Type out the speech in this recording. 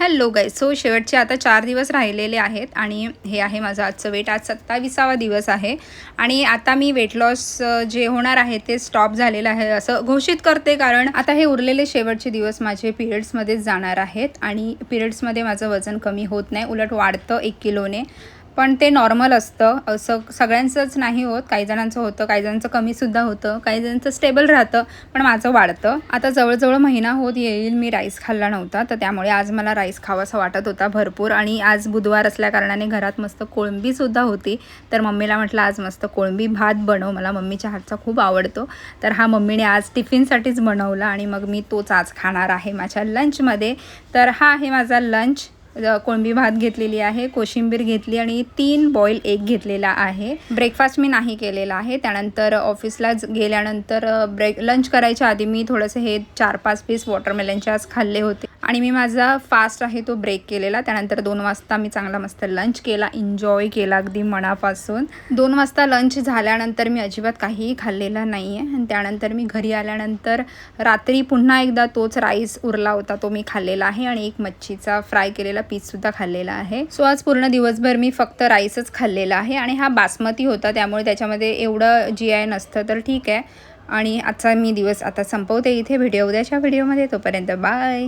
Hello guys. So शेवटचे आता 4 दिवस राहिलेले आहेत आणि हे आहे माझं आजचं वेट. आज 27वा दिवस आहे आणि आता मी वेट लॉस जे होणार आहे ते स्टॉप झालेलं आहे असं घोषित करते, कारण आता हे उरलेले शेवटचे दिवस माझे पिरियड्समध्येच जाणार आहेत आणि पिरियड्समध्ये माझं वजन कमी होत नाही, उलट वाढतं 1 किलोने. पण ते नॉर्मल असतं, असं सगळ्यांचंच नाही होत. काही जणांचं होतं, काही जणांचं कमीसुद्धा होतं, काही जणांचं स्टेबल राहतं, पण माझं वाढतं. आता जवळजवळ महिना होत येईल मी राईस खाल्ला नव्हता, तर त्यामुळे आज मला राईस खावासा वाटत होता भरपूर. आणि आज बुधवार असल्याकारणाने घरात मस्त कोळंबीसुद्धा होती, तर मम्मीला म्हटलं आज मस्त कोळंबी भात बनव, मला मम्मीच्या हातचा खूप आवडतो. तर हा मम्मीने आज टिफिनसाठीच बनवला आणि मग मी तोच आज खाणार आहे माझ्या लंचमध्ये. तर हा आहे माझा लंच. कोळंबी भात घेतलेली आहे, कोशिंबीर घेतली आणि 3 बॉईल एग घेतलेला आहे. ब्रेकफास्ट मी नाही केलेला आहे. त्यानंतर ऑफिसला गेल्यानंतर लंच करायच्या आधी मी थोडंसं हे 4-5 पीस वॉटरमेलनचे आज खाल्ले होते आणि मी माझा फास्ट आहे तो ब्रेक केलेला. त्यानंतर 2 वाजता मी चांगला मस्त लंच केला, एन्जॉय केला अगदी मनापासून. 2 वाजता लंच झाल्यानंतर मी अजिबात काहीही खाल्लेलं नाही आहे आणि त्यानंतर मी घरी आल्यानंतर रात्री पुन्हा एकदा तोच राईस उरला होता तो मी खाल्लेला आहे आणि एक मच्छीचा फ्राय केलेला पीससुद्धा खाल्लेला आहे. सो आज पूर्ण दिवसभर मी फक्त राईसच खाल्लेला आहे आणि हा बासमती होता, त्यामुळे त्याच्यामध्ये एवढं GI नसतं, तर ठीक आहे. आणि आजचा मी दिवस आता संपवते इथे. व्हिडिओ उद्याच्या व्हिडिओमध्ये, तोपर्यंत बाय.